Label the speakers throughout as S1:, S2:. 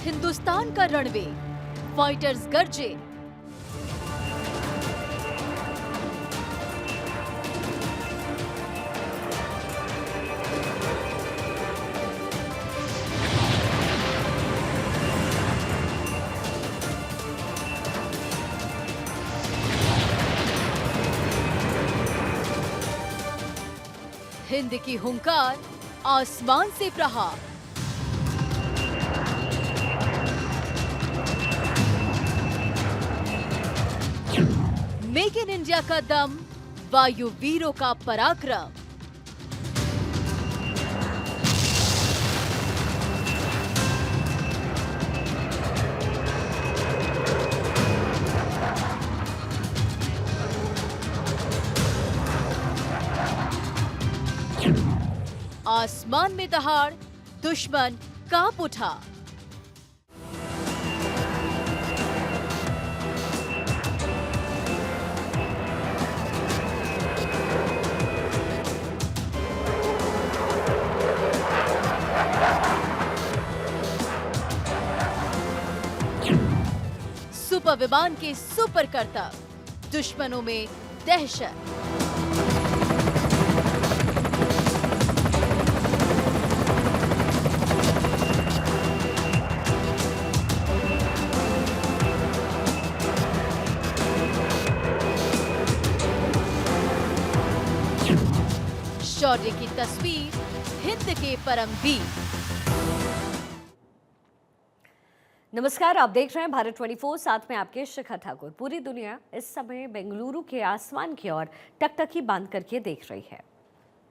S1: हिंदुस्तान का runway, fighters गरजे। हिंद की हुंकार, आसमान से प्रहार। मेक इन इंडिया का दम, वायु वीरों का पराक्रम। आसमान में दहाड़, दुश्मन कांप उठा। सुपर विमान के सुपर करतब, दुश्मनों में दहशत। शौर्य की तस्वीर, हिंद के परमवीर।
S2: नमस्कार, आप देख रहे हैं भारत 24, साथ में आपके शिखा ठाकुर। पूरी दुनिया इस समय बेंगलुरु के आसमान की ओर टकटकी बांध करके देख रही है।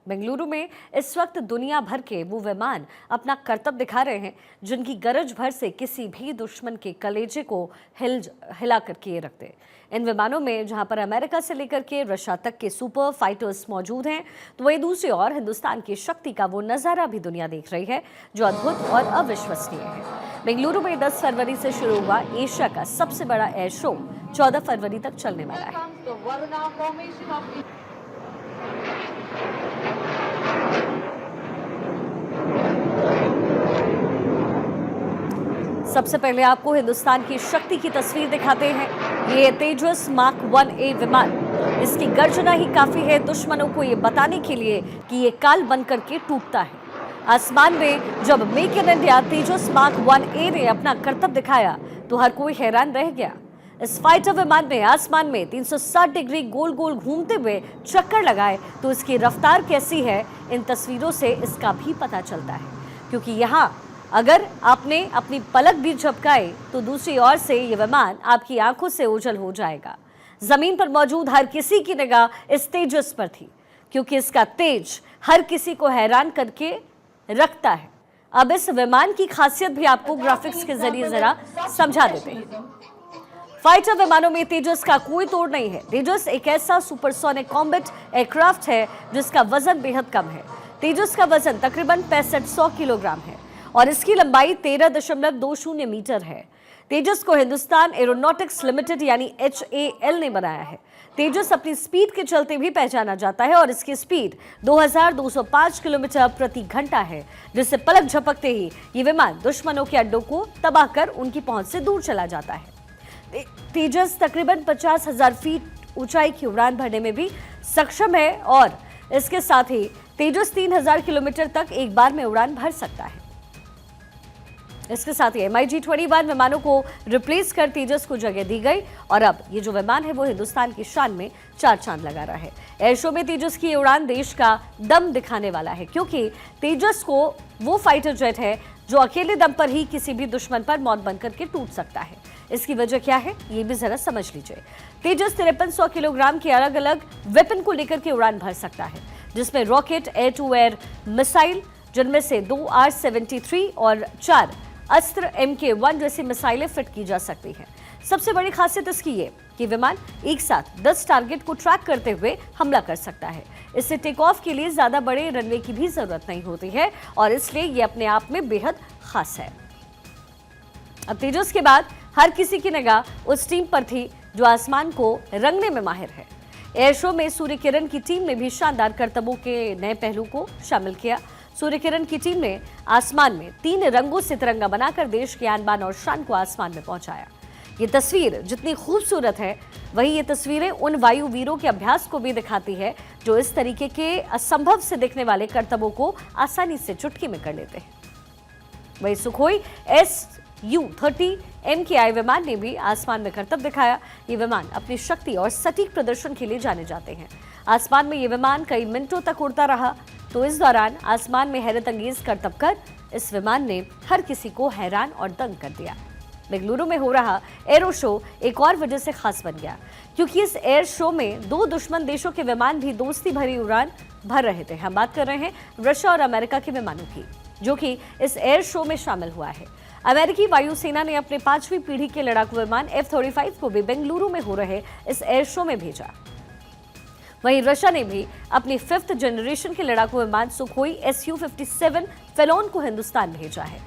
S2: बेंगलुरु में इस वक्त दुनिया भर के वो विमान अपना करतब दिखा रहे हैं जिनकी गरज भर से किसी भी दुश्मन के कलेजे को हिला करके रखते। इन विमानों में जहां पर अमेरिका से लेकर के रशिया तक के सुपर फाइटर्स मौजूद हैं, तो वही दूसरी ओर हिंदुस्तान की शक्ति का वो नज़ारा भी दुनिया देख रही है जो अद्भुत और अविश्वसनीय है। बेंगलुरु में 10 फरवरी से शुरू हुआ एशिया का सबसे बड़ा एयर शो 14 फरवरी तक चलने वाला है। सबसे पहले आपको हिंदुस्तान की शक्ति की तस्वीर दिखाते हैं। ये तेजस मार्क 1A विमान, इसकी गर्जना ही काफी है दुश्मनों को ये बताने के लिए कि ये काल बन करके टूटता है। आसमान में जब make in India Tejas mark 1A ने अपना करतब दिखाया तो हर कोई हैरान रह गया। इस फाइटर विमान ने आसमान में 360 डिग्री गोल गोल घूमते हुए चक्कर लगाए तो इसकी रफ्तार कैसी है, इन तस्वीरों से इसका भी पता चलता है। क्योंकि यहाँ अगर आपने अपनी पलक भी झपकाई तो दूसरी ओर से ये विमान आपकी आंखों से ओझल हो जाएगा। जमीन पर मौजूद हर किसी की निगाह इस तेजस पर थी क्योंकि इसका तेज हर किसी को हैरान करके रखता है। अब इस विमान की खासियत भी आपको ग्राफिक्स के जरिए जरा समझा देते हैं। फाइटर विमानों में तेजस का कोई तोड़ नहीं है। तेजस एक ऐसा सुपरसोनिक कॉम्बैट एयरक्राफ्ट है जिसका वजन बेहद कम है। तेजस का वजन तकरीबन 6500 किलोग्राम है और इसकी लंबाई 13.20 मीटर है। तेजस को हिंदुस्तान एरोनॉटिक्स लिमिटेड यानी HAL ने बनाया है। तेजस अपनी स्पीड के चलते भी पहचाना जाता है और इसकी स्पीड 2205 किलोमीटर प्रति घंटा है, जिससे पलक झपकते ही ये विमान दुश्मनों के अड्डों को तबाह कर उनकी पहुंच से दूर चला जाता है। तेजस तकरीबन 50,000 फीट ऊंचाई की उड़ान भरने में भी सक्षम है और इसके साथ ही तेजस 3000 किलोमीटर तक एक बार में उड़ान भर सकता है। इसके साथ ही MiG-21 विमानों को रिप्लेस कर तेजस को जगह दी गई और अब ये जो विमान है वो हिंदुस्तान की शान में 4 चांद लगा रहा है। एयर शो में तेजस की उड़ान देश का दम दिखाने वाला है क्योंकि तेजस को वो फाइटर जेट है जो अकेले दम पर ही किसी भी दुश्मन पर मौत बनकर के टूट सकता है। इसकी वजह क्या है ये भी जरा समझ लीजिए। तेजस 5300 किलोग्राम के अलग अलग वेपन को लेकर के उड़ान भर सकता है, जिसमें rocket, air to air missile, जिनमें से 2 R-73 और 4 अस्त्र MK1 जैसी मिसाइलें फिट की जा सकती हैं। सबसे बड़ी खासियत इसकी ये कि विमान एक साथ 10 टारगेट को ट्रैक करते हुए हमला कर सकता है। इससे टेक ऑफ के लिए ज्यादा बड़े रनवे की भी जरूरत नहीं होती है और इसलिए ये अपने आप में बेहद खास है। अब तेजस के बाद हर किसी की निगाह उस टीम पर थी जो आसमान को रंगने में माहिर है। एयर शो में सूर्य किरण की टीम ने भी शानदार करतबों के नए पहलू को शामिल किया। सूर्य किरण की टीम ने आसमान में 3 रंगों से तिरंगा बनाकर देश की आन बान और शान को आसमान में पहुंचाया। ये तस्वीर जितनी खूबसूरत है, वही ये तस्वीरें उन वायु वीरों के अभ्यास को भी दिखाती है जो इस तरीके के असंभव से दिखने वाले करतबों को आसानी से चुटकी में कर लेते हैं। वही सुखोई Su-30 MKI विमान ने भी आसमान में करतब दिखाया। ये विमान अपनी शक्ति और सटीक प्रदर्शन के लिए जाने जाते हैं। आसमान में ये विमान कई मिनटों तक उड़ता रहा, तो इस दौरान आसमान में हैरत अंगेज करतब कर इस विमान ने हर किसी को हैरान और दंग कर दिया। बेंगलुरु में हो रहा एरो शो एक और वजह से खास बन गया, क्योंकि इस एयर शो में 2 दुश्मन देशों के विमान भी दोस्ती भरी उड़ान भर रहे थे। हम बात कर रहे हैं रशिया और अमेरिका के विमानों की, जो कि इस एयर शो में शामिल हुआ है। अमेरिकी वायुसेना ने अपने 5वीं पीढ़ी के लड़ाकू विमान F-35 को भी बेंगलुरु में हो रहे इस एयर शो में भेजा। वहीं रशिया ने भी अपनी 5th जनरेशन के लड़ाकू विमान सुखोई Su-57 फेलोन को हिंदुस्तान भेजा है।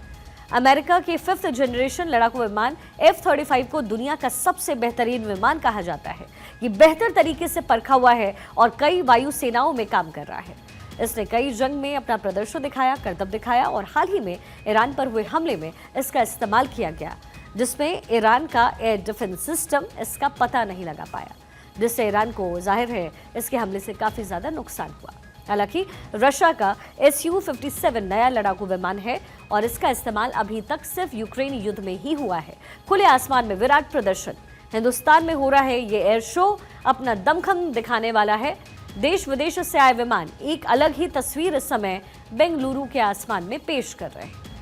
S2: अमेरिका के 5th जनरेशन लड़ाकू विमान F-35 को दुनिया का सबसे बेहतरीन विमान कहा जाता है। ये बेहतर तरीके से परखा हुआ है और कई वायुसेनाओं में काम कर रहा है। इसने कई जंग में अपना प्रदर्शन दिखाया, करतब दिखाया और हाल ही में ईरान पर हुए हमले में इसका इस्तेमाल किया गया, जिसमें ईरान का एयर डिफेंस सिस्टम इसका पता नहीं लगा पाया, जिससे ईरान को जाहिर है इसके हमले से काफ़ी ज़्यादा नुकसान हुआ। हालांकि रशिया का Su-57 नया लड़ाकू विमान है और इसका इस्तेमाल अभी तक सिर्फ यूक्रेनी युद्ध में ही हुआ है। खुले आसमान में विराट प्रदर्शन हिंदुस्तान में हो रहा है। ये एयर शो अपना दमखम दिखाने वाला है। देश विदेश से आए विमान एक अलग ही तस्वीर इस समय बेंगलुरु के आसमान में पेश कर रहे हैं।